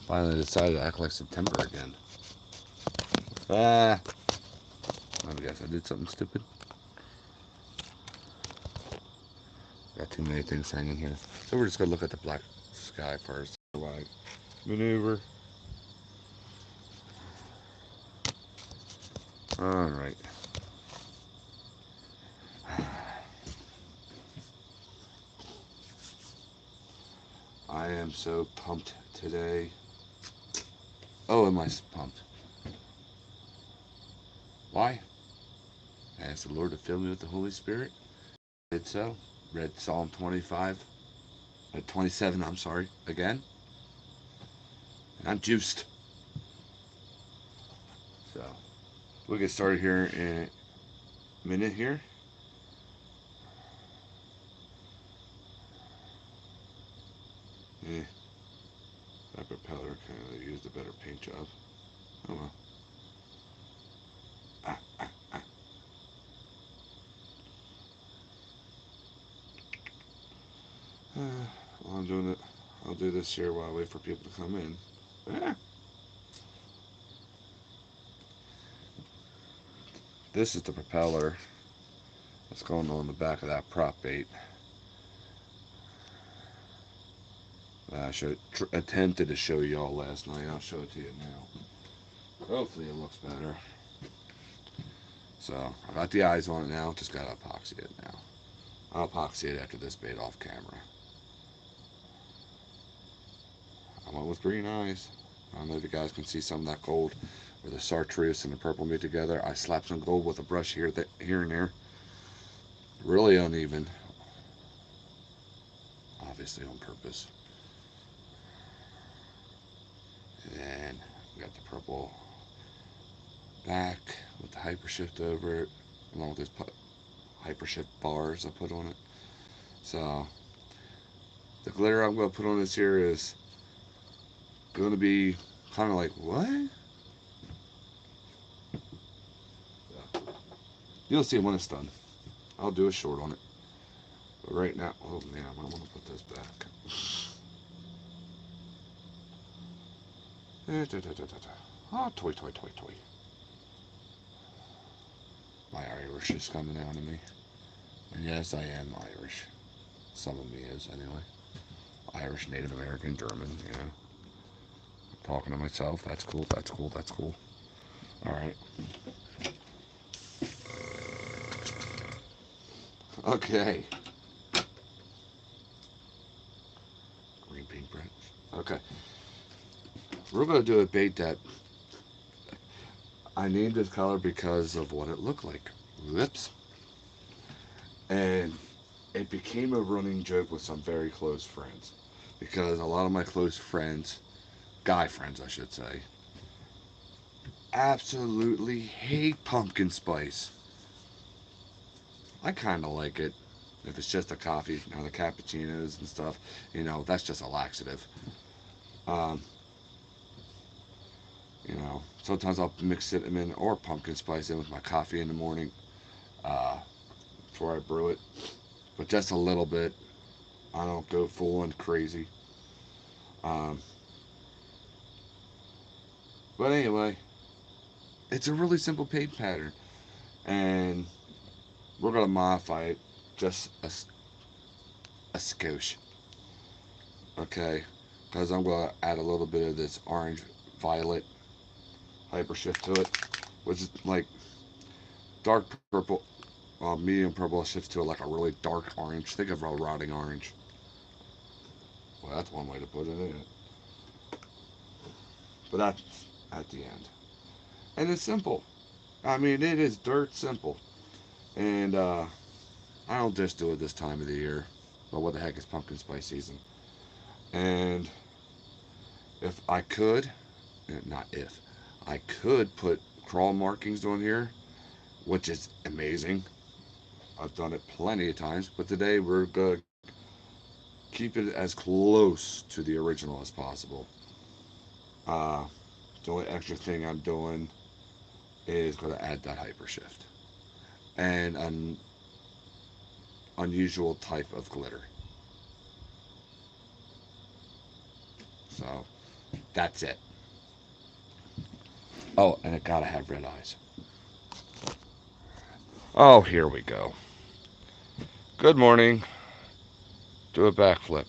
Finally decided to act like September again. Ah, I guess I did something stupid. Got too many things hanging here. So we're just gonna look at the black sky first. Like maneuver. All right. I am so pumped today. Oh, am I pumped? Why? I asked the Lord to fill me with the Holy Spirit. Did so. Read Psalm 25, 27. I'm sorry, again. And I'm juiced. So we'll get started here in a minute here. Eh, that propeller kind of used a better paint job. Oh well. Ah, ah, ah. While I'm doing it, I'll do this here while I wait for people to come in. Ah. This is the propeller that's going on the back of that prop bait. I attempted to show y'all last night. I'll show it to you now. Hopefully it looks better. So I got the eyes on it now. Just got to epoxy it now. I'll epoxy it after this bait off camera. I went with green eyes. I don't know if you guys can see some of that gold where the chartreuse and the purple meet together. I slapped some gold with a brush here and there. Really uneven. Obviously on purpose. And then we got the purple back with the hypershift over it, along with those hypershift bars I put on it. So the glitter I'm going to put on this here is going to be kind of like, what? So, you'll see when it's done. I'll do a short on it. But right now, oh man, I want to put this back. Oh, toy. My Irish is coming out of me. And yes, I am Irish. Some of me is, anyway. Irish, Native American, German, you know. Talking to myself. That's cool. All right. Okay. Green, pink, red. Okay. We're going to do a bait that I named this color because of what it looked like. Whoops. And it became a running joke with some very close friends. Because a lot of my close friends, guy friends I should say, absolutely hate pumpkin spice. I kind of like it. If it's just a coffee, you know, the cappuccinos and stuff, you know, that's just a laxative. Um, you know, sometimes I'll mix cinnamon or pumpkin spice in with my coffee in the morning uh, before I brew it. But just a little bit. I don't go full on crazy. Um, but anyway, it's a really simple paint pattern. And we're going to modify it just a skosh. Okay? Because I'm going to add a little bit of this orange violet hypershift to it, which is like dark purple, medium purple shifts to like a really dark orange. Think of a rotting orange. Well, that's one way to put it, isn't it? But that's at the end. And it's simple. I mean, it is dirt simple. And I don't just do it this time of the year. But what the heck is pumpkin spice season? And if I could, not if, I could put crawl markings on here, which is amazing. I've done it plenty of times, but today we're going to keep it as close to the original as possible. Uh, the only extra thing I'm doing is going to add that hypershift and an unusual type of glitter. So That's it. Oh, and it gotta have red eyes. Oh, here we go. Good morning. Do a backflip.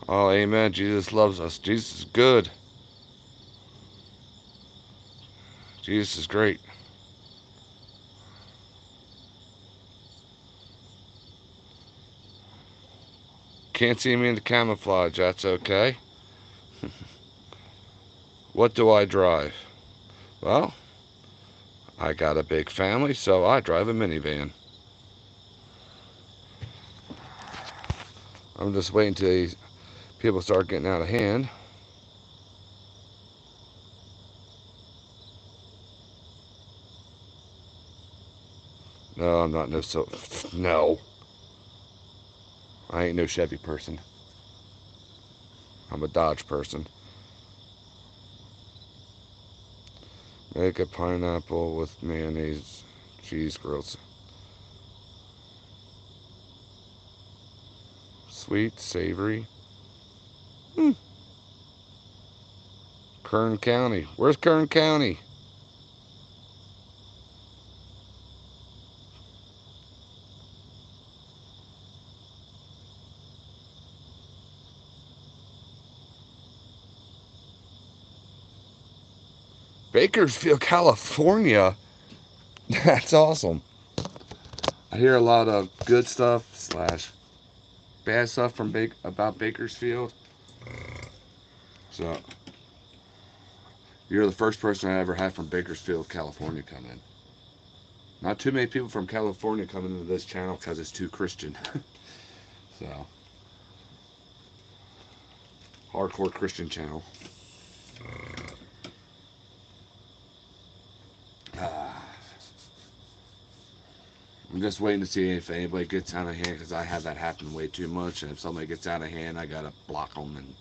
Oh, amen. Jesus loves us. Jesus is good. Jesus is great. Can't see me in the camouflage. That's okay. What do I drive? Well, I got a big family, so I drive a minivan. I'm just waiting till people start getting out of hand. No, I'm not no. I ain't no Chevy person. I'm a Dodge person. Make a pineapple with mayonnaise, cheese grills. Sweet, savory. Kern County. Where's Kern County? Bakersfield, California. That's awesome. I hear a lot of good stuff slash bad stuff from about Bakersfield. So you're the first person I ever had from Bakersfield, California come in. Not too many people from California coming into this channel because it's too Christian. So hardcore Christian channel. I'm just waiting to see if anybody gets out of hand because I have that happen way too much. And if somebody gets out of hand, I gotta block them, and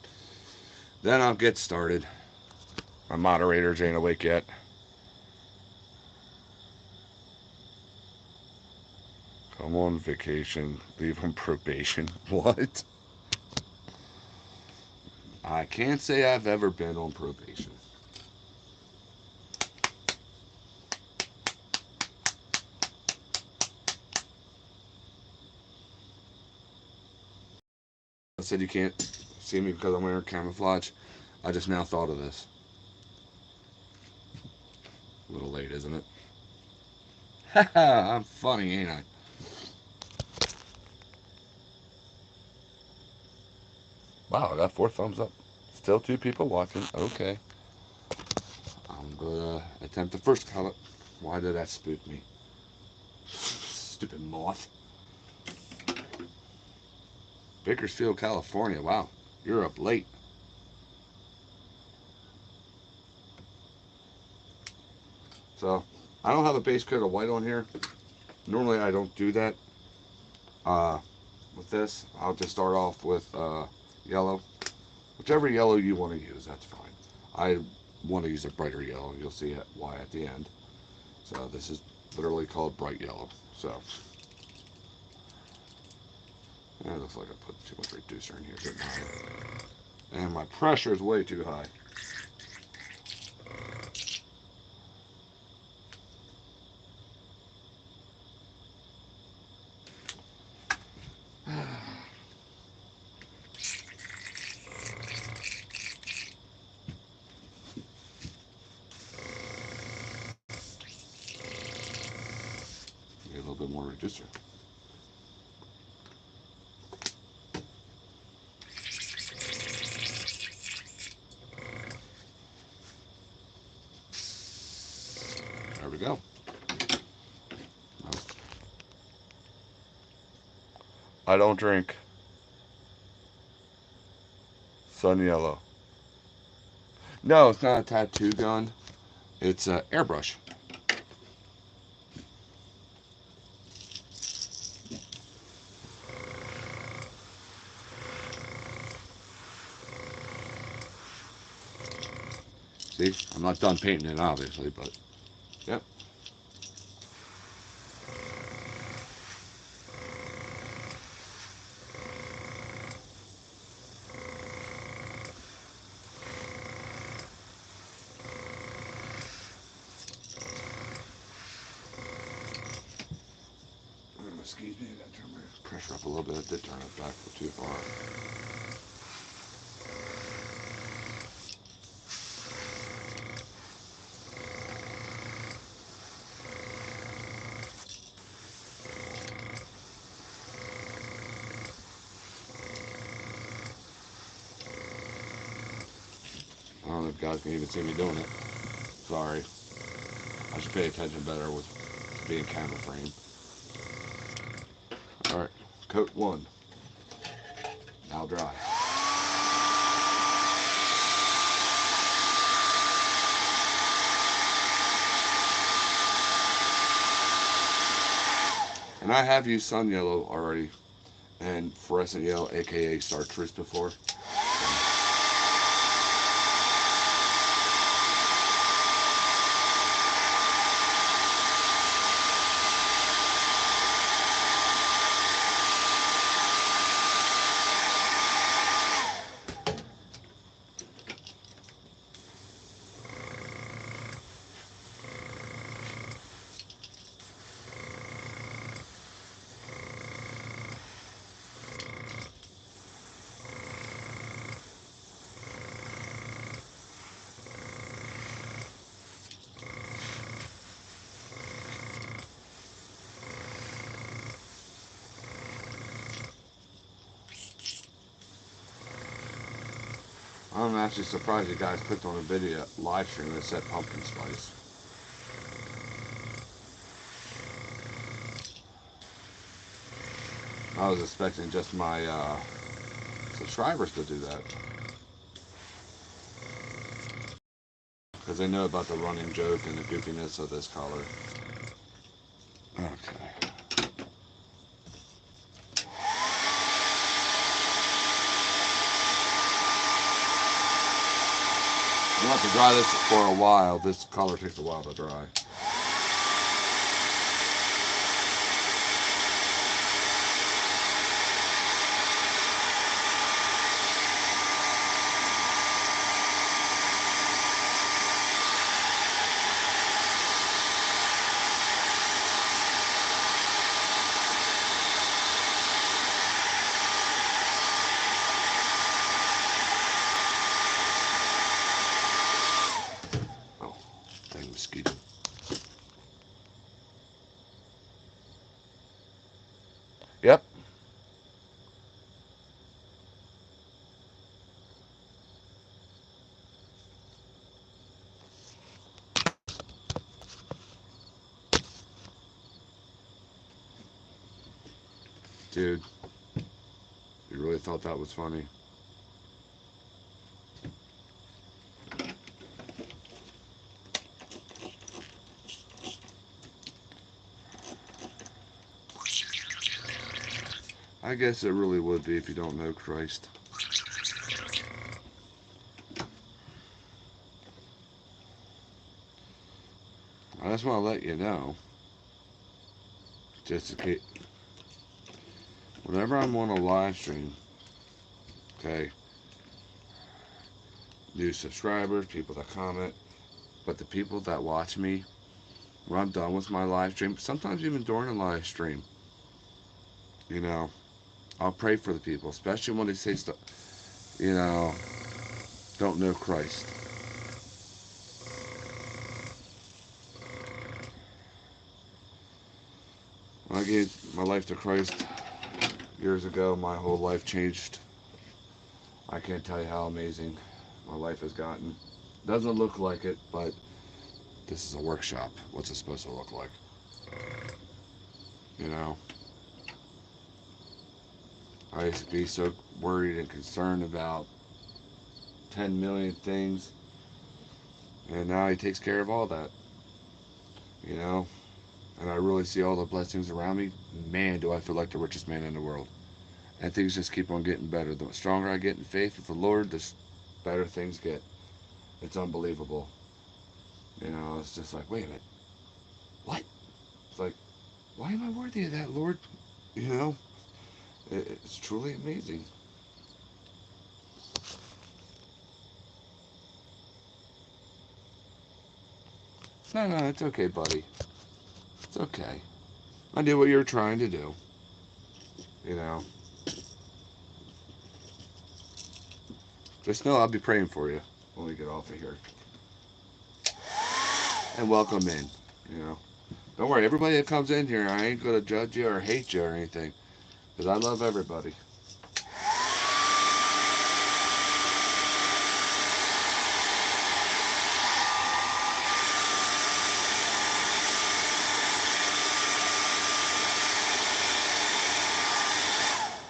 then I'll get started. My moderators ain't awake yet. Come on vacation, leave on probation. What? I can't say I've ever been on probation. I said you can't see me because I'm wearing camouflage. I just now thought of this. A little late, isn't it? Haha, I'm funny, ain't I? Wow, I got 4 thumbs up. Still 2 people watching. Okay. I'm gonna attempt the first color. Why did that spook me? Stupid moth. Bakersfield, California. Wow, you're up late. So, I don't have a base coat of white on here. Normally, I don't do that. With this, I'll just start off with yellow. Whichever yellow you want to use, that's fine. I want to use a brighter yellow. You'll see why at the end. So this is literally called bright yellow. So it looks like I put too much reducer in here, didn't I? And my pressure is way too high. Need a little bit more reducer. There we go. I don't drink. Sun yellow. No, it's not a tattoo gun. It's an airbrush. See, I'm not done painting it, obviously, but yep. excuse me, I gotta turn my pressure up a little bit. I did turn it back too far. I don't know if guys can even see me doing it. Sorry. I should pay attention better with being camera frame. Alright, coat 1. Now dry. And I have used Sun Yellow already and Fluorescent Yellow, aka Chartreuse, before. I'm actually surprised you guys clicked on a video live stream that said pumpkin spice. I was expecting just my subscribers to do that. Because they know about the running joke and the goofiness of this color. Okay. You want to dry this for a while. This color takes a while to dry. Oh, dang mosquito. Yep. Dude, you really thought that was funny? I guess it really would be if you don't know Christ. I just want to let you know, just in case, whenever I'm on a live stream, okay, new subscribers, people that comment, but the people that watch me when I'm done with my live stream, sometimes even during a live stream, you know, I'll pray for the people, especially when they say stuff, you know, don't know Christ. When I gave my life to Christ years ago, my whole life changed. I can't tell you how amazing my life has gotten. Doesn't look like it, but this is a workshop. What's it supposed to look like? You know? I used to be so worried and concerned about 10 million things, and now he takes care of all that. You know? And I really see all the blessings around me. Man, do I feel like the richest man in the world. And things just keep on getting better. The stronger I get in faith with the Lord, the better things get. It's unbelievable. You know, it's just like, wait a minute. What? It's like, why am I worthy of that, Lord? You know? It's truly amazing. No, it's okay, buddy. It's okay. I knew what you were trying to do. You know, just know I'll be praying for you when we get off of here. And welcome in. You know, don't worry, everybody that comes in here, I ain't gonna judge you or hate you or anything, because I love everybody.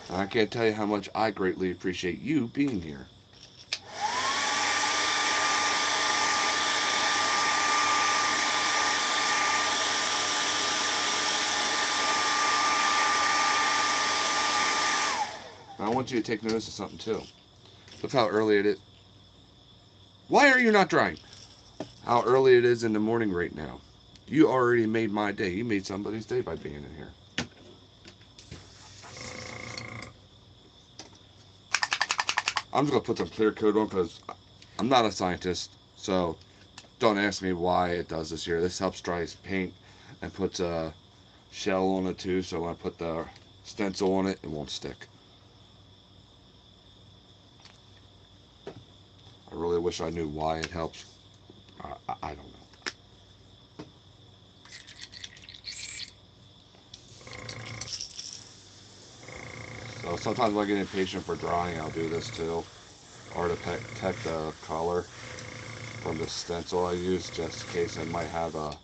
And I can't tell you how much I greatly appreciate you being here. And I want you to take notice of something too. Look how early it is. Why are you not drying? How early it is in the morning right now. You already made my day. You made somebody's day by being in here. I'm just gonna put some clear coat on because I'm not a scientist, so don't ask me why it does this here. This helps dry paint and puts a shell on it too, so when I put the stencil on it, it won't stick. I really wish I knew why it helps. I don't know. So sometimes when I get impatient for drying, I'll do this too, or to protect the color from the stencil I use, just in case it might have a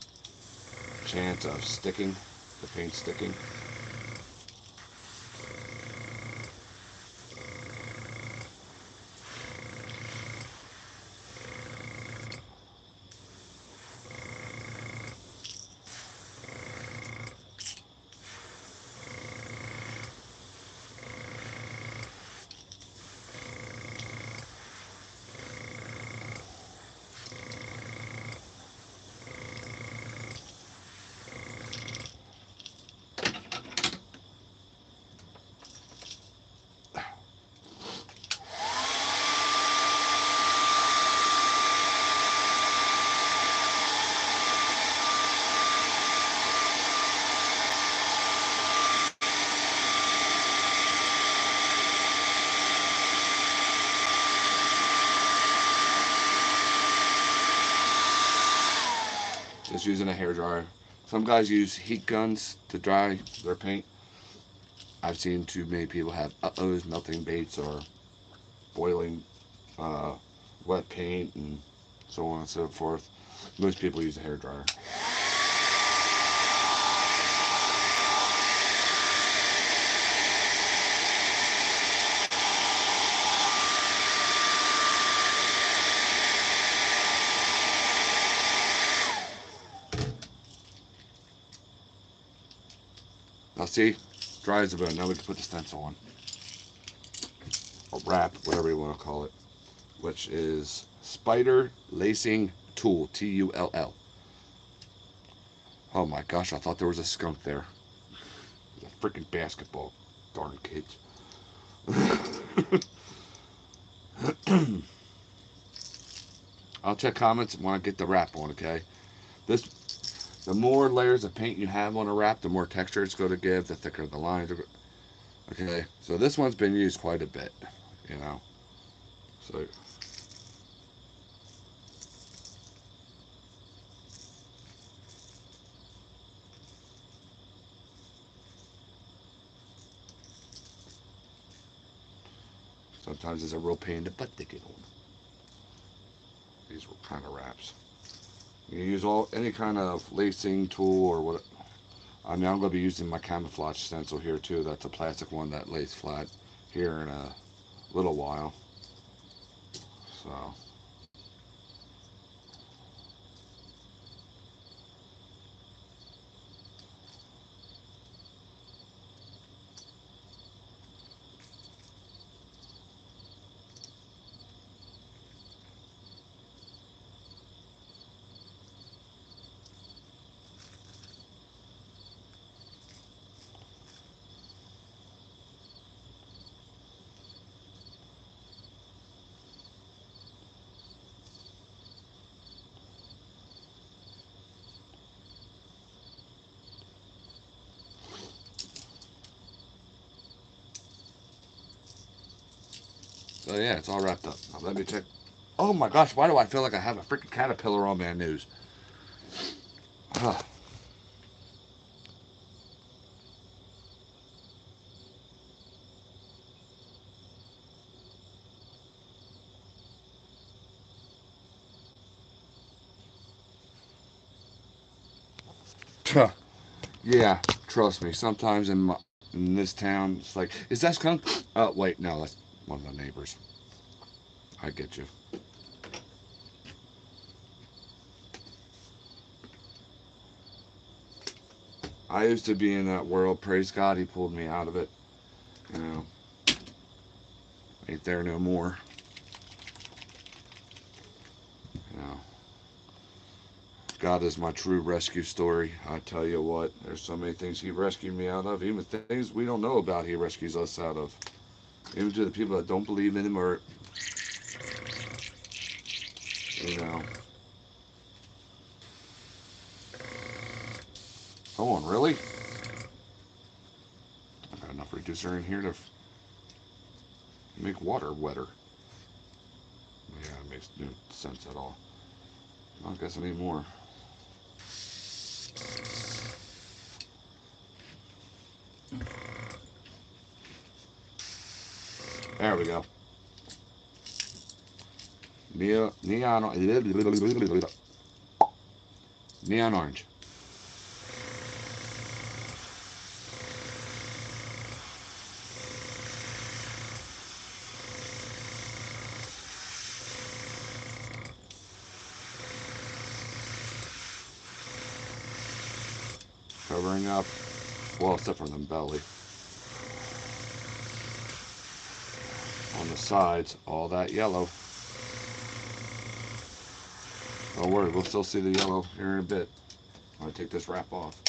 chance of sticking, the paint sticking. Just using a hair dryer. Some guys use heat guns to dry their paint. I've seen too many people have uh-ohs, melting baits, or boiling uh, wet paint, and so on and so forth. Most people use a hair dryer. Now see, dry as a bone. Now we can put the stencil on, or wrap, whatever you want to call it, which is Spider Lacing Tool, Tull. Oh my gosh, I thought there was a skunk there. It's a freaking basketball. Darn kids. I'll check comments when I get the wrap on, okay? This, the more layers of paint you have on a wrap, the more texture it's going to give, the thicker the lines are. Okay, so this one's been used quite a bit, you know. So sometimes it's a real pain in the butt to get on these kind of wraps. You use any kind of lacing tool or what. I mean, I'm going to be using my camouflage stencil here too. That's a plastic one that lays flat here in a little while. So So yeah, it's all wrapped up. Now let me check. Oh my gosh, why do I feel like I have a freaking caterpillar on my news? Yeah, trust me. Sometimes in this town, it's like, is that skunk? Wait, no, that's one of the neighbors. I get you. I used to be in that world. Praise God, He pulled me out of it. You know, ain't there no more. You know, God is my true rescue story. I tell you what, there's so many things He rescued me out of, even things we don't know about. He rescues us out of. Even to the people that don't believe in Him, or you know, come on, really? I got enough reducer in here to make water wetter. Yeah, it makes no sense at all. I don't guess I need more. There we go. Neon orange. Covering up, well, except for the belly. On the sides, all that yellow. Don't worry, we'll still see the yellow here in a bit. I'm gonna take this wrap off.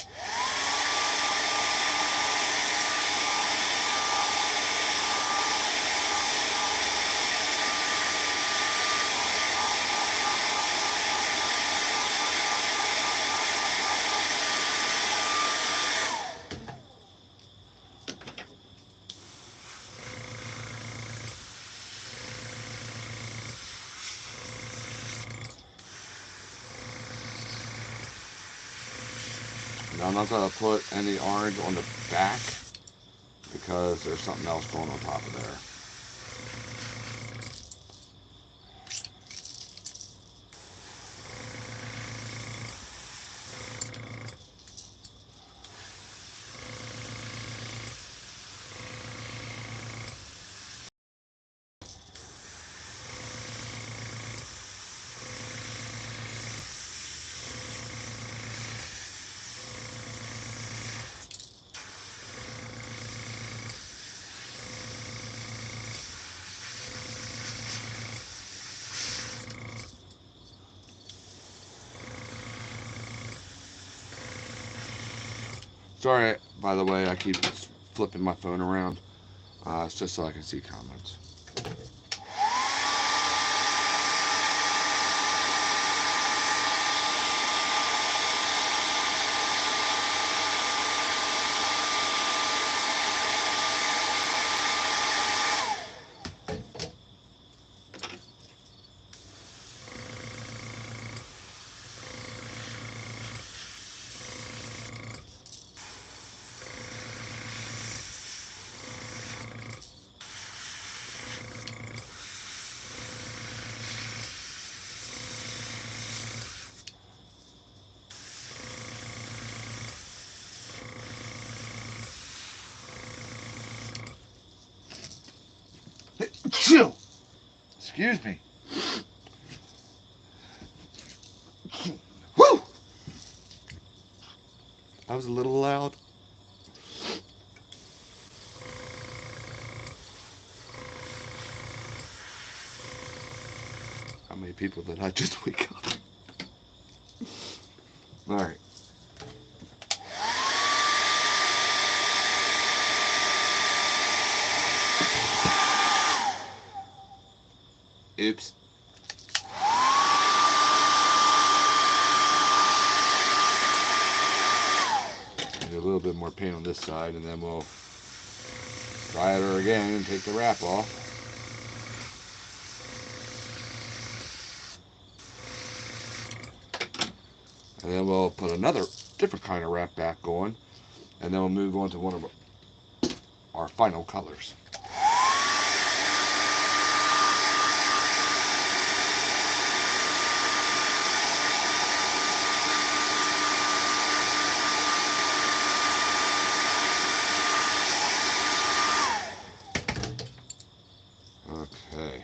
Now I'm not gonna put any orange on the back because there's something else going on top of there. Sorry, by the way, I keep flipping my phone around. It's just so I can see comments. Chill. Excuse me. Woo! I was a little loud. How many people did I just wake up? All right. Oops. A little bit more paint on this side, and then we'll try it again and take the wrap off. And then we'll put another different kind of wrap back on. And then we'll move on to one of our final colors. Okay.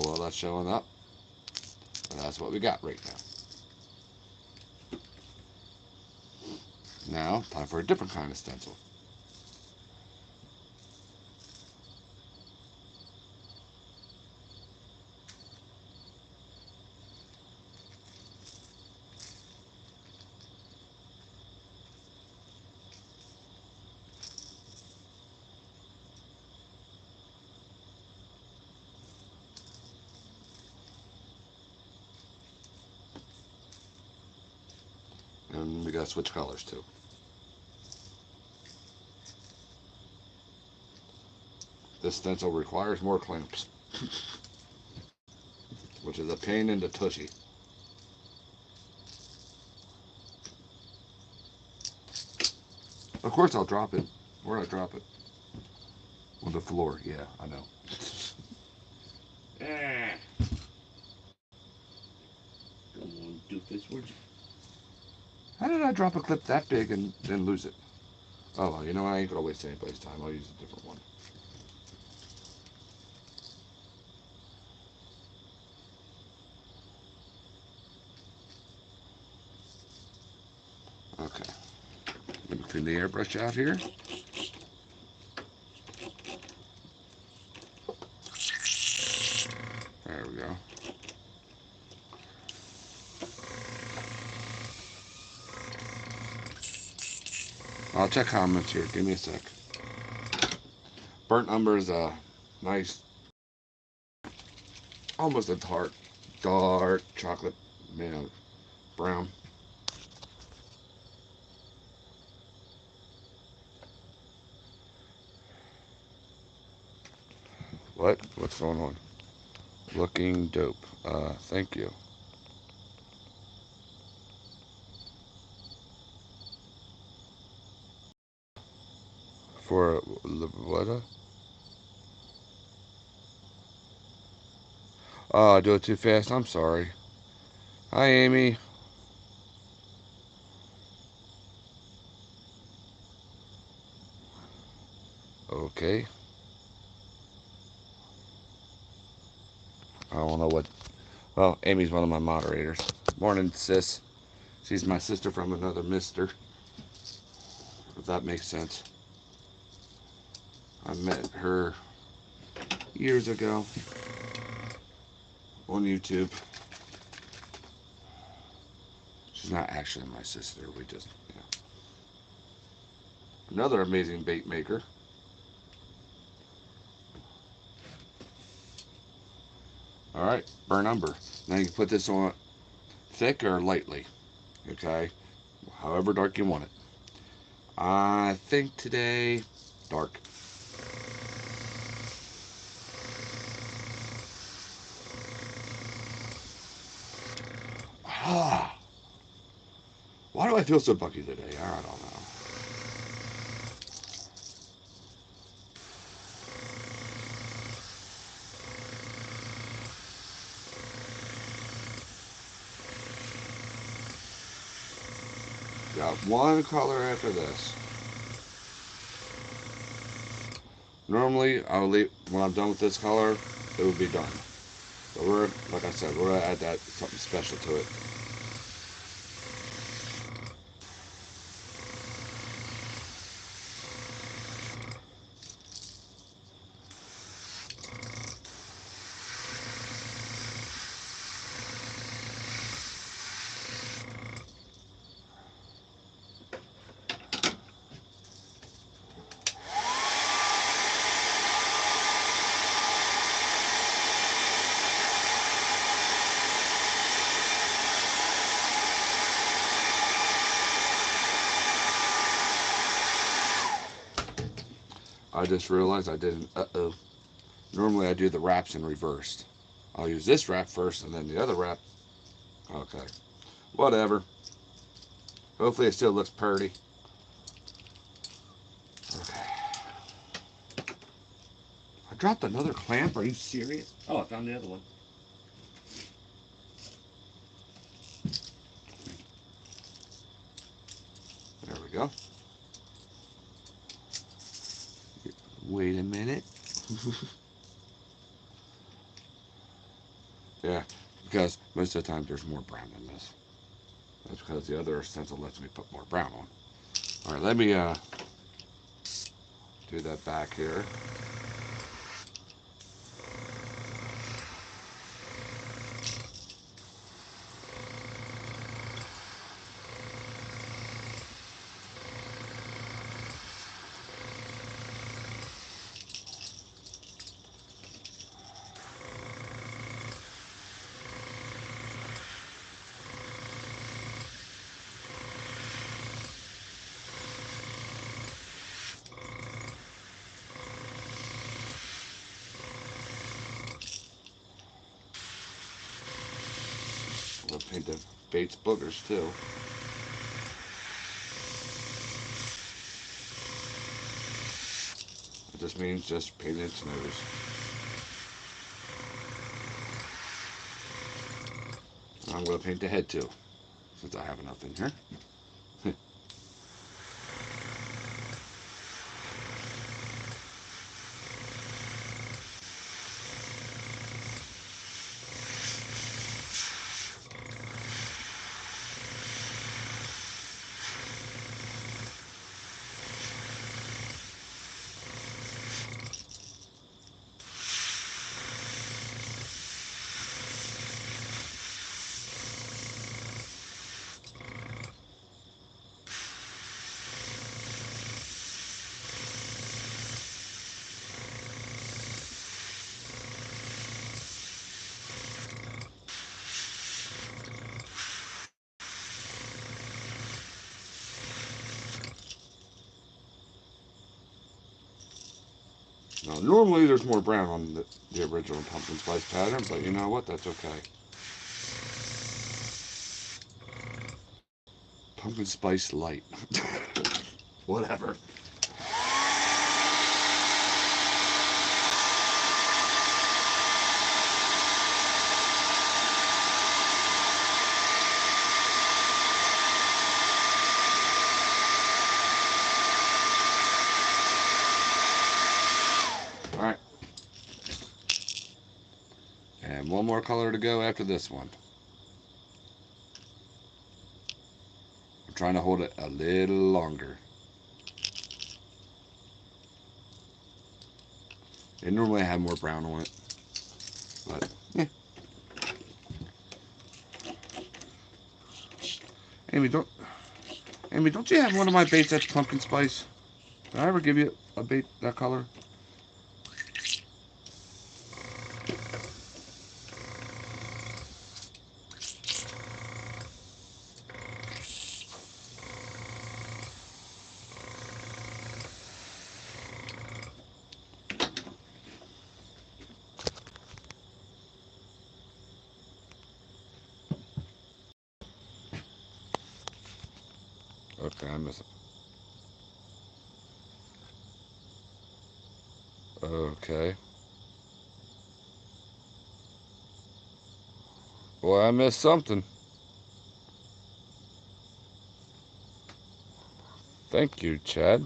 Well, that's showing up. And that's what we got right now. Now, time for a different kind of stencil. And we gotta switch colors too. This stencil requires more clamps, which is a pain in the tushy. Of course I'll drop it. Where'd I drop it? On the floor, yeah, I know. Come on, doofus, where'd you... How did I drop a clip that big and then lose it? Oh, well, you know, I ain't gonna waste anybody's time. I'll use a different one. Okay. Let me clean the airbrush out here. There we go. I'll check comments here. Give me a sec. Burnt umber is a nice, almost a dark chocolate, brown. What? What's going on? Looking dope. Thank you. For what? Oh, I do it too fast. I'm sorry. Hi, Amy. Okay. I don't know what. Well, Amy's one of my moderators. Morning, sis. She's my sister from another mister, if that makes sense. I met her years ago on YouTube. She's not actually my sister. We just, Another amazing bait maker. All right, burn umber. Now you can put this on thick or lightly, okay? However dark you want it. I think today, dark. Ah, why do I feel so bucky today? I don't know. Got one color after this. Normally, I'll leave when I'm done with this color, it would be done. But like I said, we're gonna add that something special to it. I just realized I didn't. Uh-oh. Normally I do the wraps in reverse. I'll use this wrap first and then the other wrap. Okay. Whatever. Hopefully it still looks pretty. Okay. I dropped another clamp. Are you serious? Oh, I found the other one. There we go. Wait a minute. Yeah, because most of the time there's more brown than this. That's because the other stencil lets me put more brown on. All right, let me do that back here. I'm gonna paint the Bates boogers too. It just means just painting its nose. I'm gonna paint the head too, since I have enough in here. Now, normally there's more brown on the original pumpkin spice pattern, but you know what? That's okay. Pumpkin spice light. Whatever. All right. And one more color to go after this one. I'm trying to hold it a little longer. And normally I have more brown on it, but yeah. Amy, don't you have one of my baits that's pumpkin spice? Did I ever give you a bait that color? Okay, I miss it. Okay. Well, I missed something. Thank you, Chad.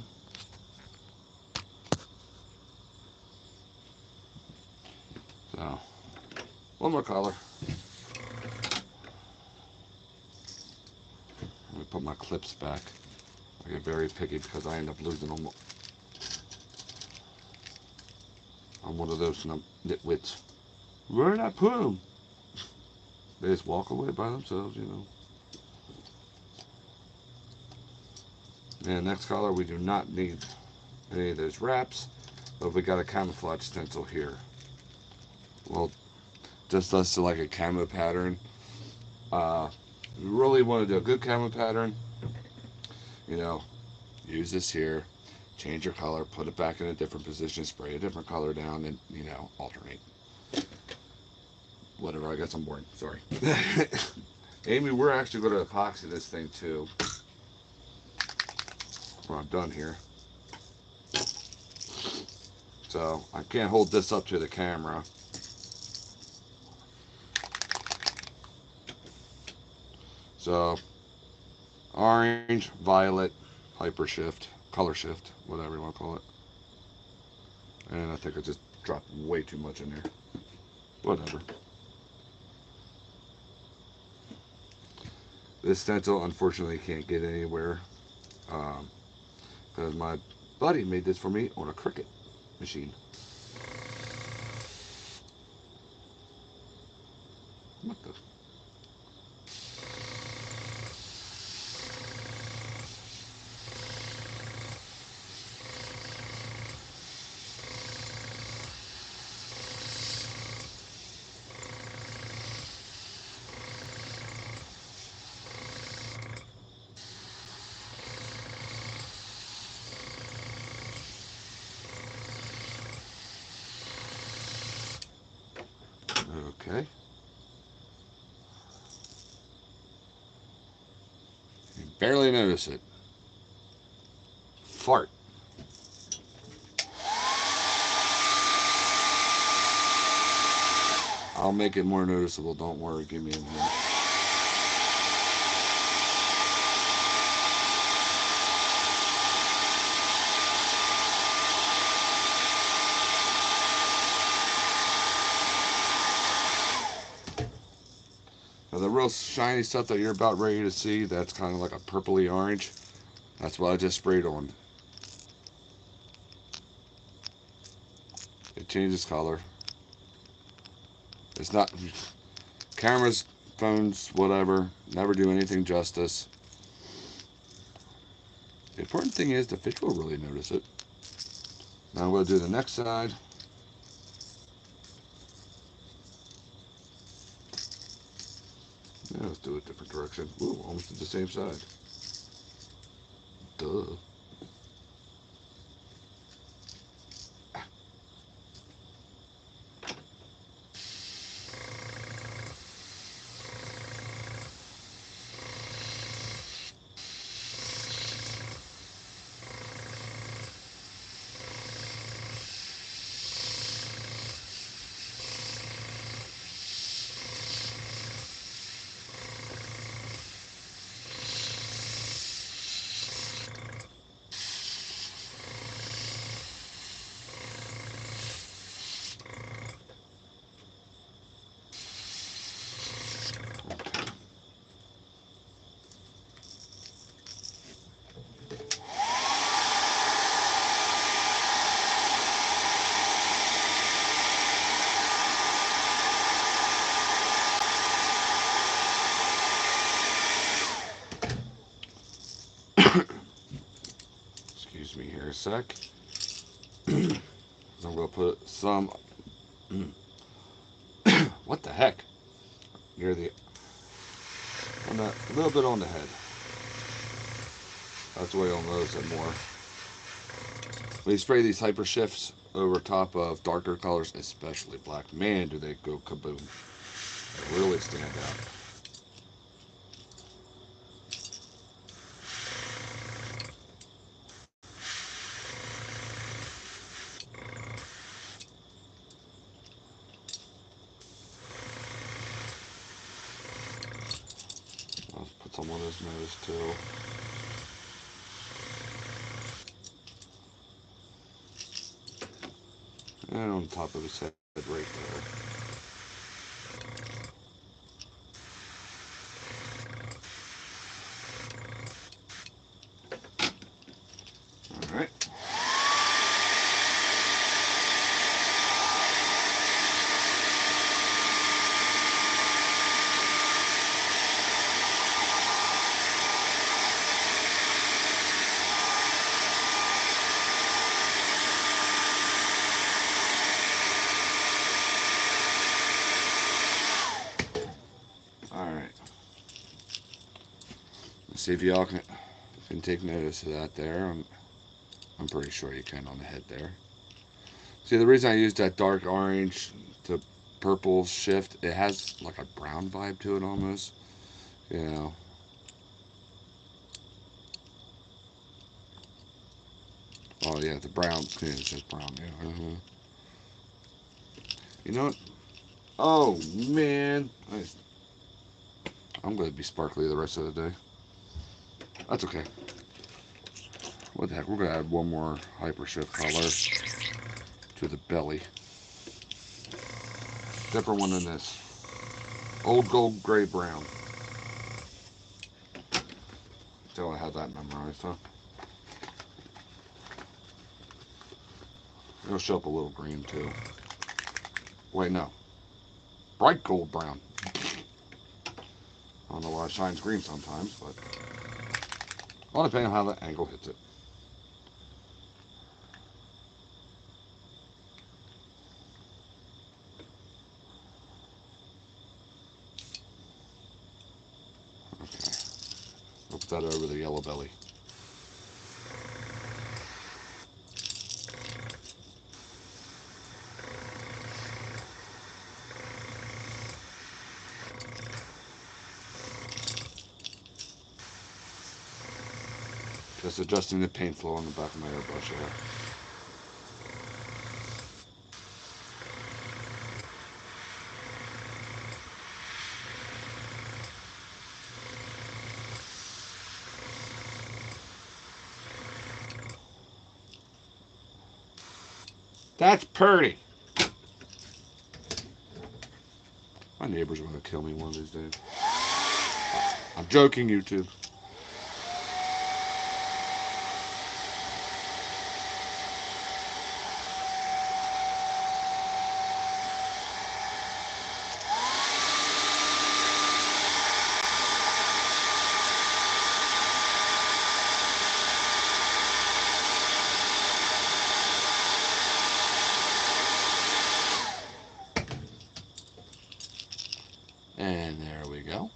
So, one more color. Let me put my clips back. I get very picky because I end up losing them. I'm one of those nitwits. Where did I put them? They just walk away by themselves, you know. And next color, we do not need any of those wraps, but we got a camouflage stencil here. Well, just us to like a camo pattern. You really want to do a good camo pattern, you know, use this here. change your color, put it back in a different position, spray a different color down, and, you know, alternate. Whatever, I guess I'm boring. Sorry. Amy, we're actually going to epoxy this thing too when I'm done here. So I can't hold this up to the camera. So orange, violet, hyper shift, color shift, whatever you want to call it. And I think I just dropped way too much in there. Whatever. This stencil unfortunately can't get anywhere because my buddy made this for me on a Cricut machine. What the? Okay. You barely notice it. Fart. I'll make it more noticeable. Don't worry. Give me a minute. Now the real shiny stuff that you're about ready to see, that's kind of like a purpley orange. That's what I just sprayed on. It changes color. It's not... Cameras, phones, whatever, never do anything justice. The important thing is the fish will really notice it. Now I'm going to do the next side. Yeah, let's do a different direction. Ooh, almost at the same side. Duh. Excuse me here a sec. I'm going to put some... What the heck? Near the... On that, a little bit on the head. That's the way you'll notice it more. When you spray these hyper shifts over top of darker colors, especially black, man, do they go kaboom. They really stand out. Let's put some on his nose too. And on top of his head right there. Alright. Alright. Let's see if y'all can take notice of that there. I'm pretty sure you can on the head there. See, the reason I used that dark orange to purple shift, it has like a brown vibe to it almost. You know. Oh yeah, the brown. Yeah, it says brown. Yeah. You know what? Oh man, I'm gonna be sparkly the rest of the day. That's okay. What the heck? We're gonna add one more hyper shift color to the belly. Different one than this. Old gold gray brown. Still I had that memorized, huh? It'll show up a little green too. Wait, no. Bright gold brown. I don't know why it shines green sometimes, but all depending on how the angle hits it. Okay. We'll put that over the yellow belly. Just adjusting the paint flow on the back of my airbrush there. That's pretty. My neighbors are going to kill me one of these days. I'm joking, YouTube. And there we go.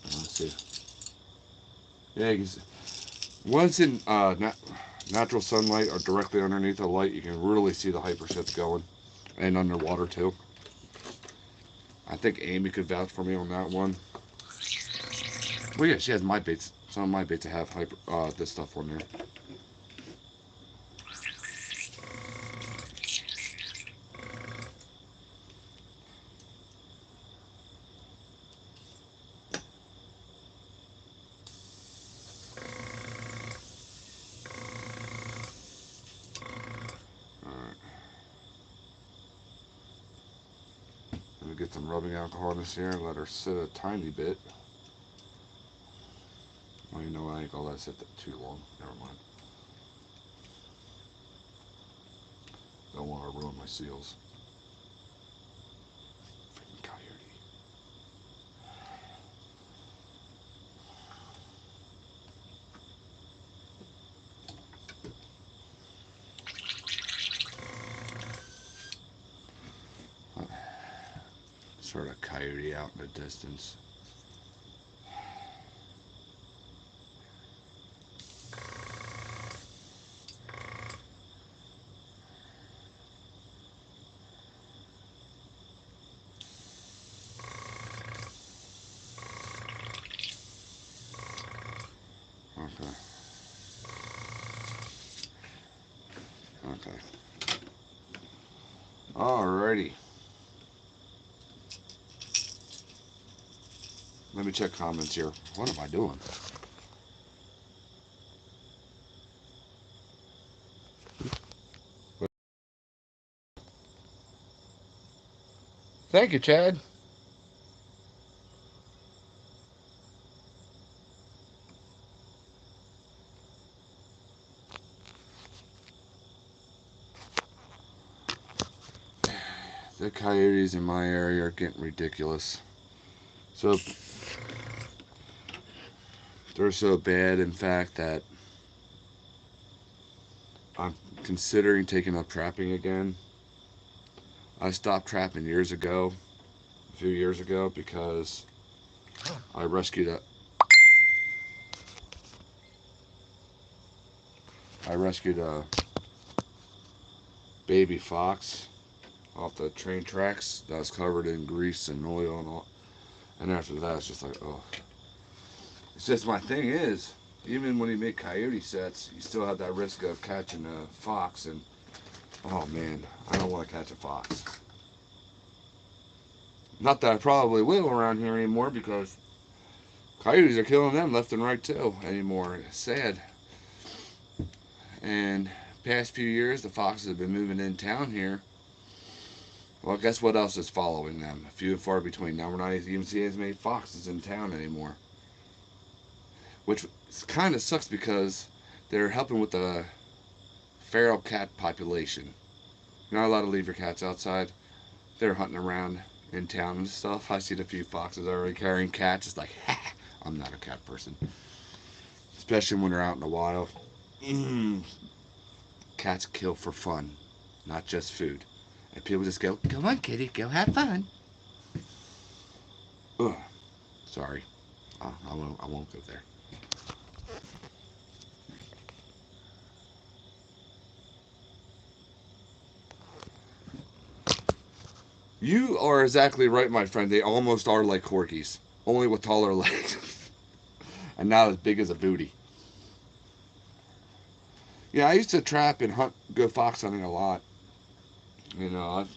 Let's see. Yeah, you can see. Once in natural sunlight or directly underneath the light, you can really see the hyper shifts going, and underwater too. I think Amy could vouch for me on that one. Well, yeah, she has my baits. Some of my baits have hyper this stuff on there. All right. Let me get some rubbing alcohol in this here and let her sit a tiny bit. Well, you know what? I ain't gonna let it sit too long. Never mind. Don't want to ruin my seals. Freaking coyote. Sort of coyote out in the distance. Okay. Okay. Alrighty. Let me check comments here. What am I doing? Thank you, Chad. The coyotes in my area are getting ridiculous. So they're so bad, in fact, that I'm considering taking up trapping again. I stopped trapping a few years ago, because I rescued I rescued a baby fox off the train tracks that was covered in grease and oil and all. And after that, it's just like, oh. It's just my thing is, even when you make coyote sets, you still have that risk of catching a fox. And oh man, I don't want to catch a fox. Not that I probably will around here anymore because coyotes are killing them left and right too anymore. It's sad. And past few years, the foxes have been moving in town here. Well, guess what else is following them? Few and far between. Now we're not even seeing as many foxes in town anymore. Which kind of sucks because they're helping with the feral cat population. You're not allowed to leave your cats outside. They're hunting around in town and stuff. I seen a few foxes already carrying cats. It's like, ha, I'm not a cat person. Especially when they're out in the wild. Cats kill for fun, not just food. And people just go on, kitty, go have fun. Ugh. Sorry. I won't go there. You are exactly right, my friend. They almost are like corgis, only with taller legs. And not as big as a booty. Yeah, I used to trap and hunt, go fox hunting a lot. You know, I've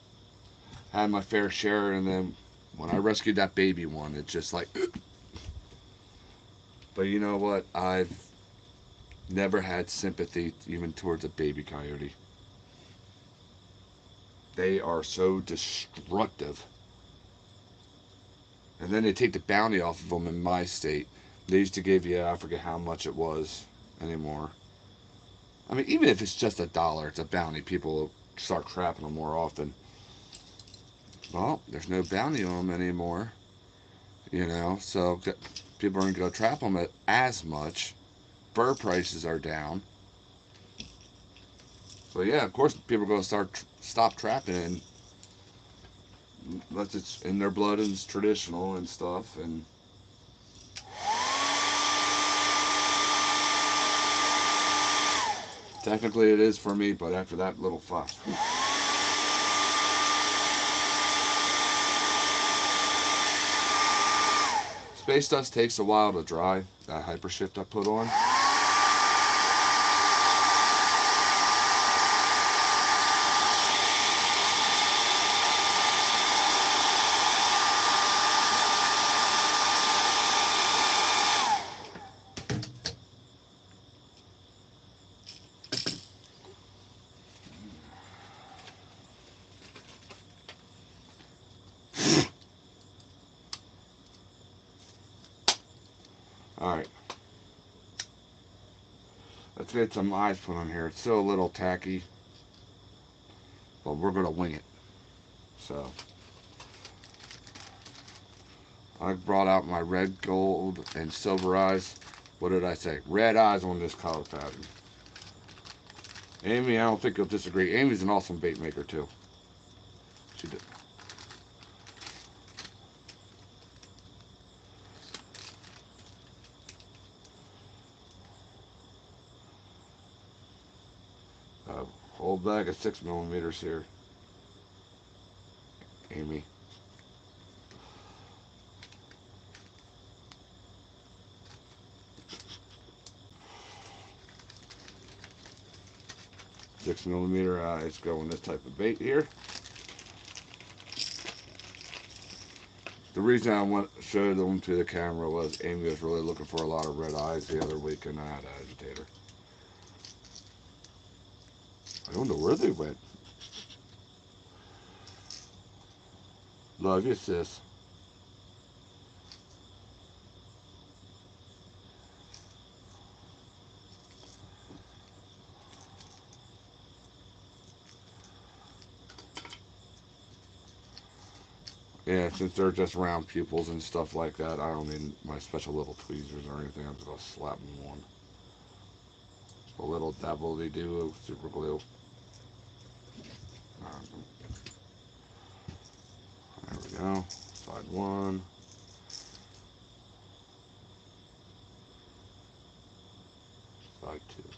had my fair share, and then when I rescued that baby one, it's just like. But you know what? I've never had sympathy even towards a baby coyote. They are so destructive. And then they take the bounty off of them in my state. They used to give you, I forget how much it was anymore. I mean, even if it's just $1, it's a bounty. People start trapping them more often. Well, there's no bounty on them anymore. You know, so people aren't going to trap them as much. Fur prices are down. So yeah, of course, people are going to stop trapping, and unless it's in their blood and it's traditional and stuff. And technically, it is for me. But after that little fox. Space dust takes a while to dry. That hyper shift I put on. Alright. Let's get some eyes put on here. It's still a little tacky, but we're going to wing it. So, I brought out my red, gold, and silver eyes. What did I say? Red eyes on this color pattern. Amy, I don't think you'll disagree. Amy's an awesome bait maker, too. She did. A whole bag of 6mm here. Amy. $6mm eyes go on this type of bait here. The reason I want to show them to the camera was Amy was really looking for a lot of red eyes the other week, and I had an agitator. I don't know where they went. Love you, sis. Yeah, since they're just round pupils and stuff like that, I don't need my special little tweezers or anything. I'm just going to slap them on. A little dabble-de-do super glue. There we go. Side one. Side two.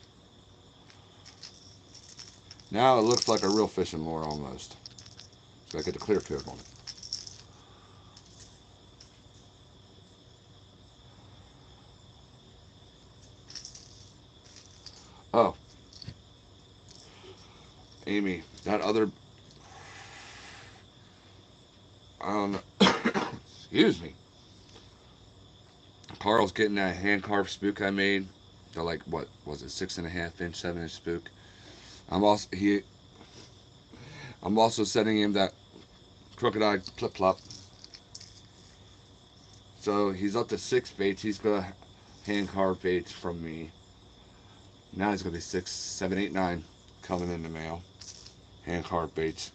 Now it looks like a real fishing lure almost. So I get the clear coat on it. Oh, Amy, that other, I don't know, excuse me. Carl's getting that hand carved spook I made. The like what was it, 6.5 inch, 7 inch spook. I'm also he. I'm also sending him that crocodile flip flop. So he's up to 6 baits. He's got hand carved baits from me. Now he's gonna be 6, 7, 8, 9 coming in the mail. Hand carved baits.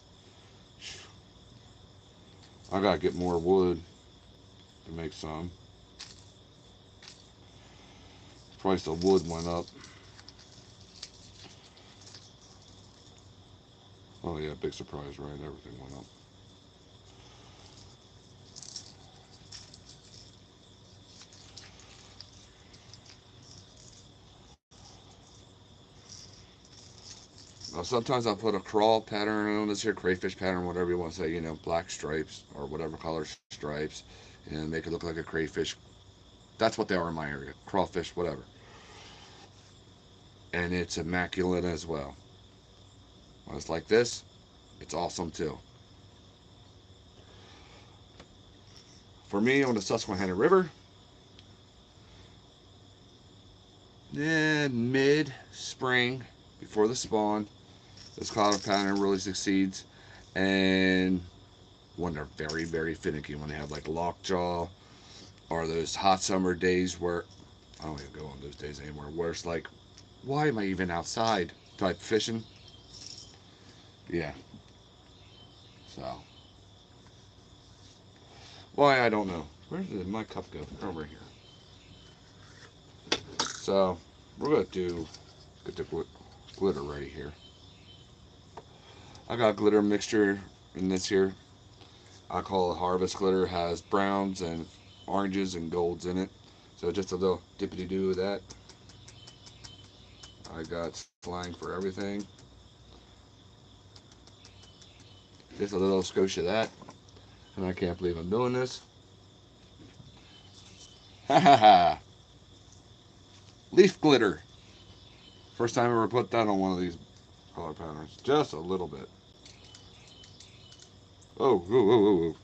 I gotta get more wood to make some. Price of wood went up. Oh yeah, big surprise, right? Everything went up. Now sometimes I'll put a crawl pattern on this here, crayfish pattern, whatever you want to say, black stripes or whatever color stripes, and make it look like a crayfish. That's what they are in my area, crawfish, whatever. And it's immaculate as well. When it's like this, it's awesome too. For me, on the Susquehanna River, mid spring before the spawn, this color pattern really succeeds. And when they're very, very finicky, when they have like lockjaw or those hot summer days where I don't even go on those days anymore, where it's like, why am I even outside type fishing? Yeah. So, why I don't know. Where did my cup go? Over here. So, we're gonna get the glitter ready here. I got glitter mixture in this here. I call it harvest glitter. It has browns and oranges and golds in it. So just a little dippity doo of that. I got slang for everything. Just a little skosh of that. And I can't believe I'm doing this. Ha ha ha. Leaf glitter. First time I ever put that on one of these color patterns. Just a little bit. Oh, oh, oh, oh, oh.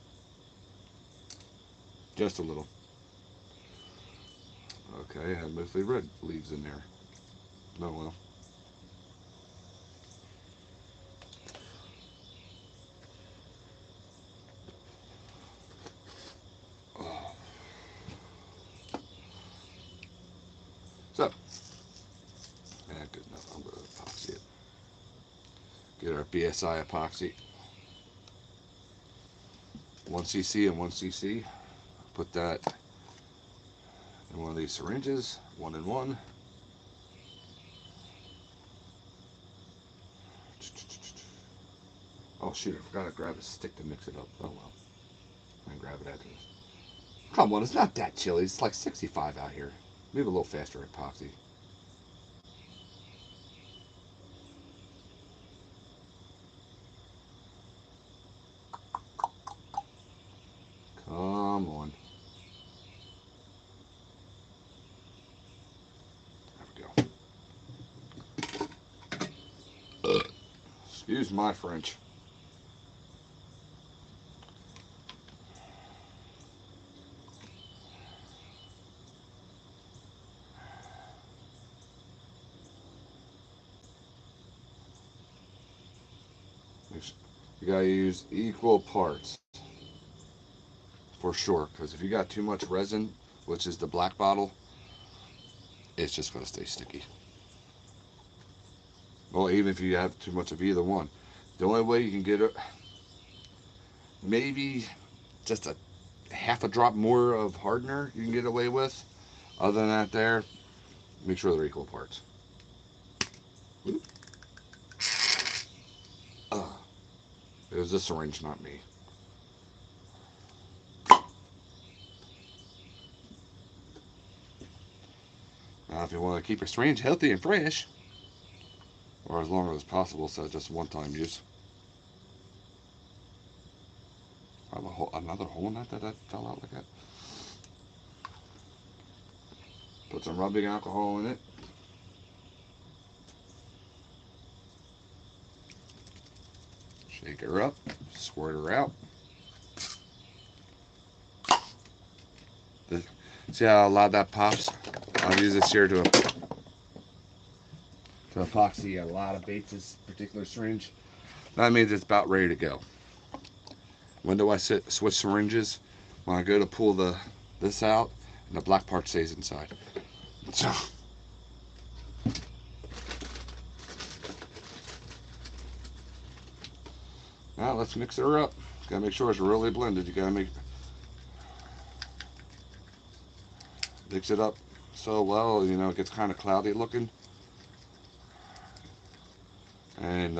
Just a little. Okay, I had mostly red leaves in there. Oh well. Oh. So, good enough. I'm going to epoxy it. Get our BSI epoxy. 1cc and 1cc. Put that in one of these syringes, 1 in 1. Oh shoot, I forgot to grab a stick to mix it up. Oh well. I can grab it after this. Come on, it's not that chilly. It's like 65 out here. Move a little faster, epoxy. Come on. There we go. Excuse my French. You gotta use equal parts for sure. Because if you got too much resin, which is the black bottle, it's just gonna stay sticky. Well, even if you have too much of either one, the only way you can get it, maybe just a half a drop more of hardener you can get away with. Other than that, there, make sure they're equal parts. It was the syringe, not me. Now, if you want to keep your syringe healthy and fresh, or as long as possible, so just one-time use. I have another hole in that fell out like that. Put some rubbing alcohol in it. Shake her up, squirt her out. See how loud that pops? I'll use this here to epoxy a lot of baits this particular syringe. That means it's about ready to go. When do I switch syringes? When I go to pull this out and the black part stays inside. So now let's mix her up. Gotta make sure it's really blended. You gotta mix it up so well, you know, it gets kind of cloudy looking. And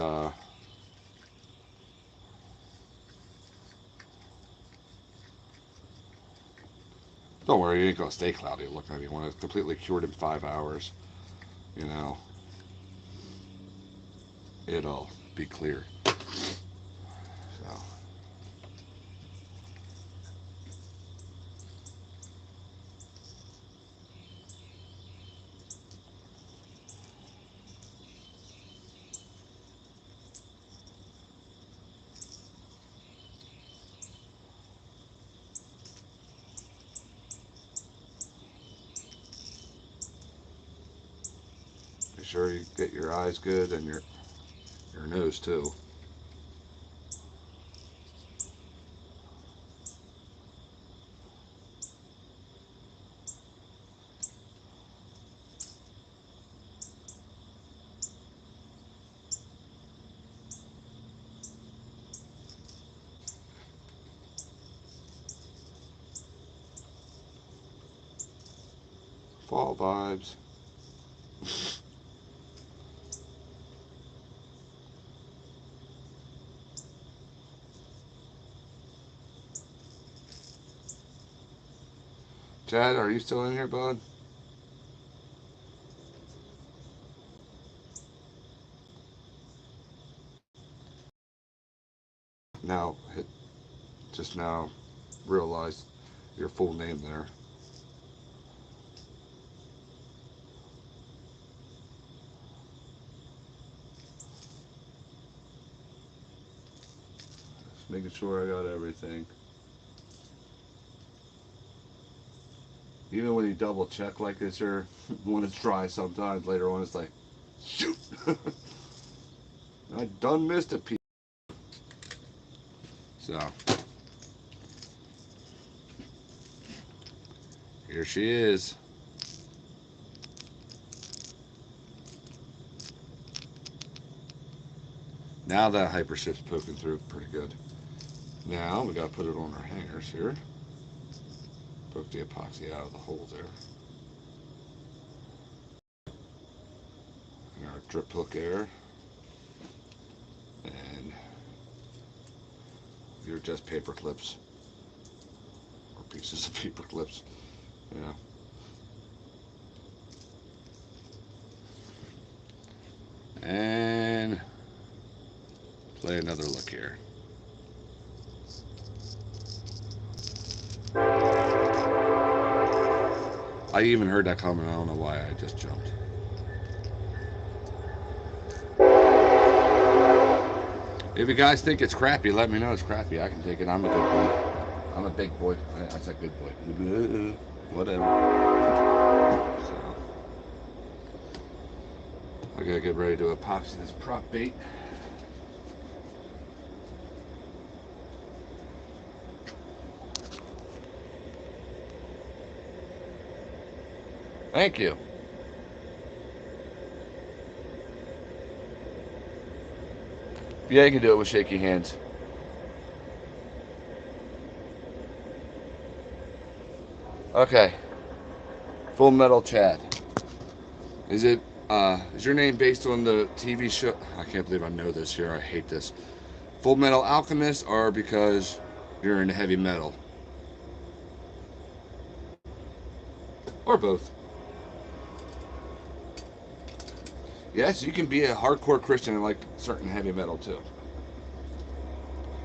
don't worry, it ain't gonna stay cloudy looking. I mean, when it's completely cured in 5 hours, you know, it'll be clear. So. Make sure you get your eyes good and your nose too. Fall vibes. Chad, are you still in here, bud? Now, just now realize your full name there. Just making sure I got everything. Even when you double check like this here, when it's dry sometimes, later on it's like, shoot! I done missed a piece. So, here she is. Now that hypership's poking through pretty good. Now we gotta put it on our hangers here. Poke the epoxy out of the hole there. And our drip hook air. And your just paper clips. Or pieces of paper clips. Yeah. And play another look here. I even heard that coming. I don't know why I just jumped. If you guys think it's crappy, let me know it's crappy. I can take it. I'm a good boy. I'm a big boy. I said good boy. Whatever. So, I gotta get ready to epoxy this prop bait. Thank you. Yeah, you can do it with shaky hands. Okay. Full Metal Chad. Is your name based on the TV show? I can't believe I know this here. I hate this. Full Metal Alchemist, or because you're into heavy metal? Or both. Yes, you can be a hardcore Christian and like certain heavy metal too.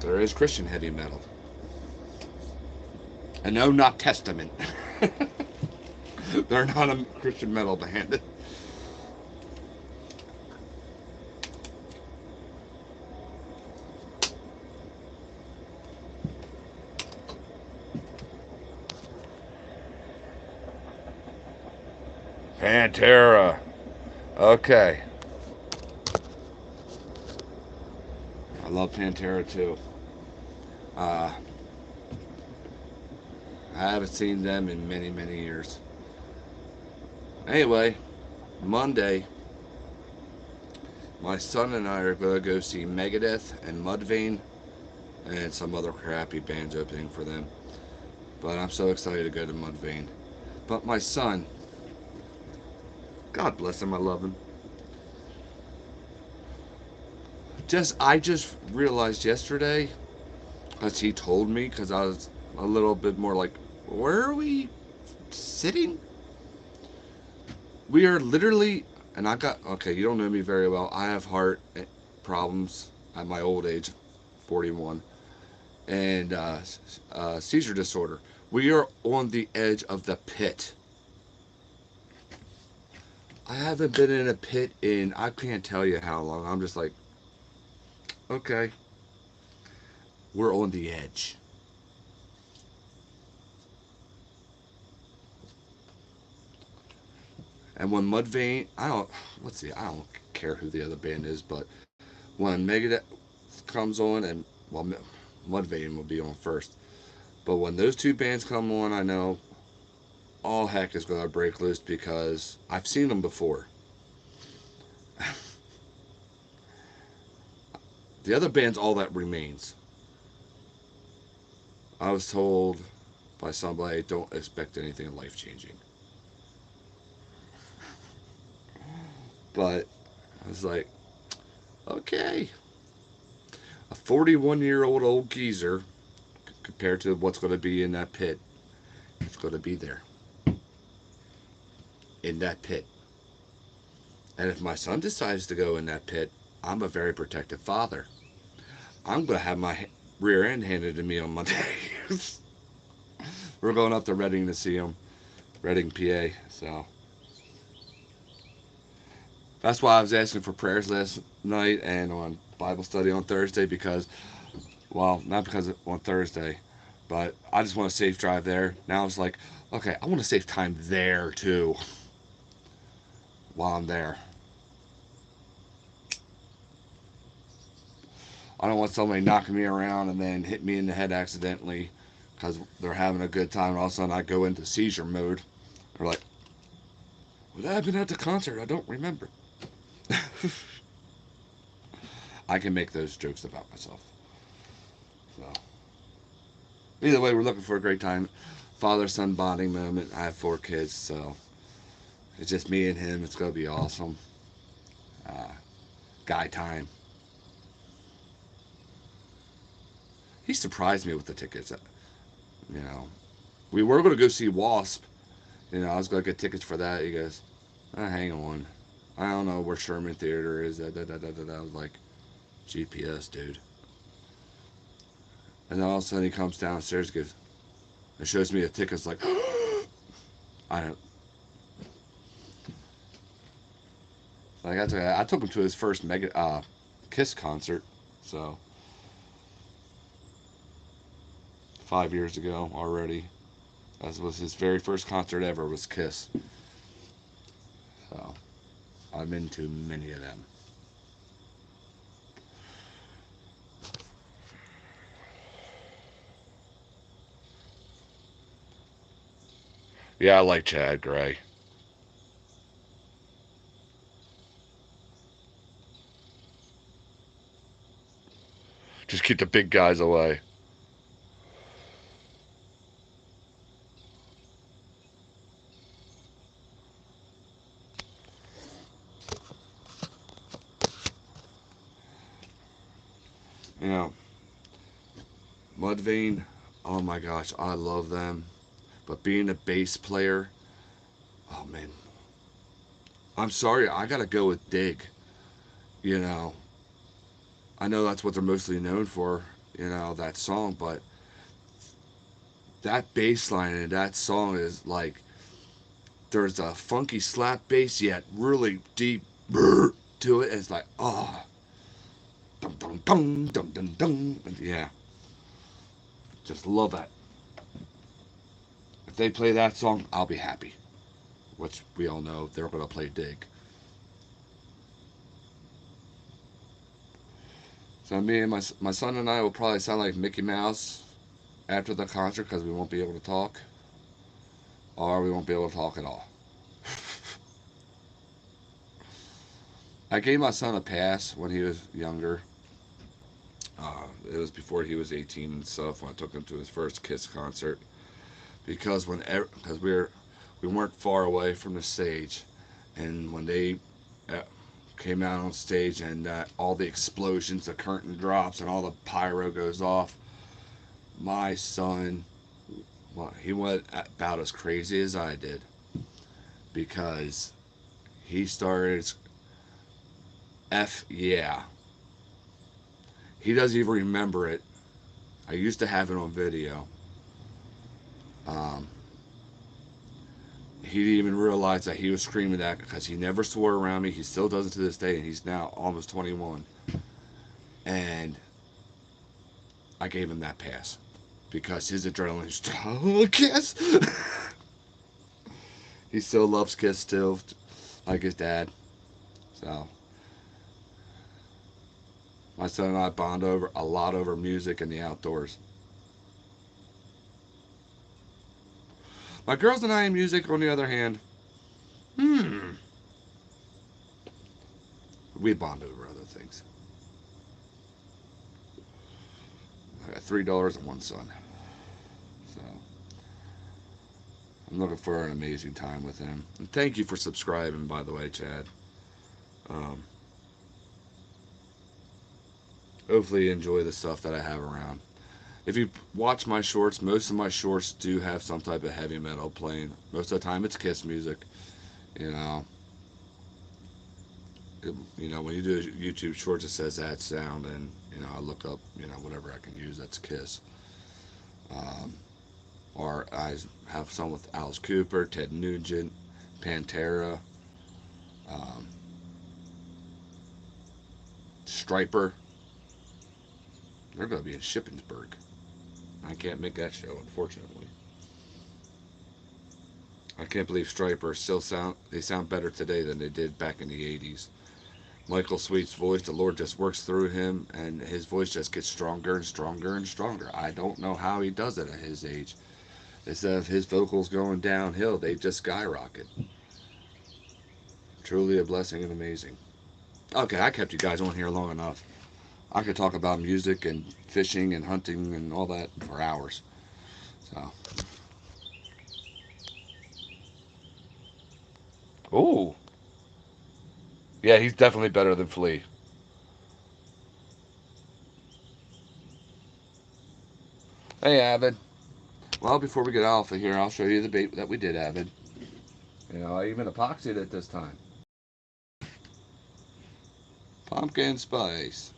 There is Christian heavy metal. And no, not Testament. They're not a Christian metal band. Pantera. Okay. I love Pantera too. Uh, I haven't seen them in many, many years. Anyway, Monday, my son and I are going to go see Megadeth and Mudvayne and some other crappy bands opening for them. But I'm so excited to go to Mudvayne. But my son, God bless him, I love him. I just realized yesterday, as he told me, because I was a little bit more like, where are we sitting? We are literally, and I got, okay, you don't know me very well. I have heart problems at my old age, 41, and seizure disorder. We are on the edge of the pit. I haven't been in a pit in, I can't tell you how long. I'm just like, okay, we're on the edge. And when Mudvayne, let's see, I don't care who the other band is, but when Megadeth comes on, and well, Mudvayne will be on first. But when those two bands come on, I know all heck is going to break loose because I've seen them before. The other band's all that remains. I was told by somebody, don't expect anything life changing. But I was like, okay. A 41-year-old old geezer compared to what's going to be in that pit, it's going to be there. In that pit. And if my son decides to go in that pit, I'm a very protective father. I'm going to have my rear end handed to me on Monday. We're going up to Reading to see him, Reading, PA. So that's why I was asking for prayers last night and on Bible study on Thursday because, well, not because on Thursday, but I just want a safe drive there. Now it's like, okay, I want to save time there too while I'm there. I don't want somebody knocking me around and then hit me in the head accidentally because they're having a good time. And all of a sudden, I go into seizure mode. They're like, "What happened at the concert? I don't remember." I can make those jokes about myself. So either way, we're looking for a great time. Father-son bonding moment. I have 4 kids, so it's just me and him. It's gonna be awesome. Uh, Guy time. He surprised me with the tickets. You know, we were gonna go see Wasp. I was gonna get tickets for that. He goes, hang on. I don't know where Sherman Theater is. I was like, GPS, dude. And then all of a sudden he comes downstairs, and shows me a ticket. It's like, I don't. Like I took him to his first Kiss concert, so 5 years ago already. That was his very first concert ever was Kiss. So I'm into many of them. Yeah, I like Chad Gray. Just keep the big guys away. You know, Mudvayne. Oh my gosh, I love them. But being a bass player, oh man, I'm sorry, I gotta go with Dig. You know, I know that's what they're mostly known for, that song, but that bass line in that song is like there's a funky slap bass yet really deep to it. And it's like, oh, dum dum dum dum dum dum. Yeah, just love that. If they play that song, I'll be happy. Which we all know they're gonna play Dig. So me and my son and I will probably sound like Mickey Mouse after the concert because we won't be able to talk, or we won't be able to talk at all. I gave my son a pass when he was younger. It was before he was 18 and stuff when I took him to his first Kiss concert because we weren't far away from the stage, and when they uh, came out on stage and all the explosions, the curtain drops, and all the pyro goes off, my son, well, he went about as crazy as I did because he started F yeah. He doesn't even remember it. I used to have it on video. Um, he didn't even realize that he was screaming that because he never swore around me. He still does it to this day, and he's now almost 21. And I gave him that pass because his adrenaline is oh, Kiss. He still loves Kiss still, like his dad. So my son and I bond over a lot over music and the outdoors. My girls and I in music, on the other hand, hmm, we bond over other things. I got $3 and one son, so I'm looking for an amazing time with him. And thank you for subscribing, by the way, Chad. Um, Hopefully, you enjoy the stuff that I have around. If you watch my shorts, most of my shorts do have some type of heavy metal playing. Most of the time, it's Kiss music. You know, when you do YouTube shorts, it says that sound, and I look up, whatever I can use that's Kiss. Um, or I have some with Alice Cooper, Ted Nugent, Pantera, um, Striper. They're going to be in Shippensburg. I can't make that show, unfortunately. I can't believe Striper sound better today than they did back in the 80s. Michael Sweet's voice, the Lord just works through him, and his voice just gets stronger and stronger and stronger. I don't know how he does it at his age. Instead of his vocals going downhill, they just skyrocket. Truly a blessing and amazing. Okay, I kept you guys on here long enough. I could talk about music and fishing and hunting and all that for hours. So, ooh, yeah, he's definitely better than Flea. Hey, Avid. Well, before we get off of here, I'll show you the bait that we did, Avid. I even epoxied it this time. Pumpkin spice.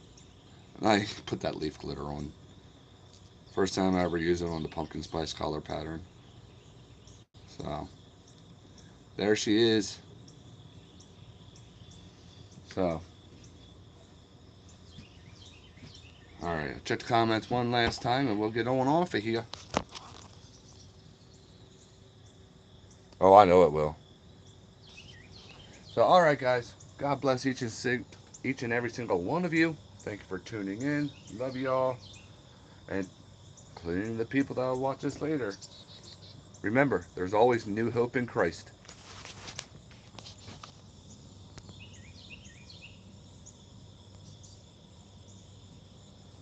And I put that leaf glitter on. First time I ever used it on the pumpkin spice collar pattern. So, there she is. So, alright, check the comments one last time and we'll get on off of here. Oh, I know it will. So, alright, guys. God bless each and every single one of you. Thank you for tuning in. Love y'all. And including the people that will watch this later. Remember, there's always new hope in Christ.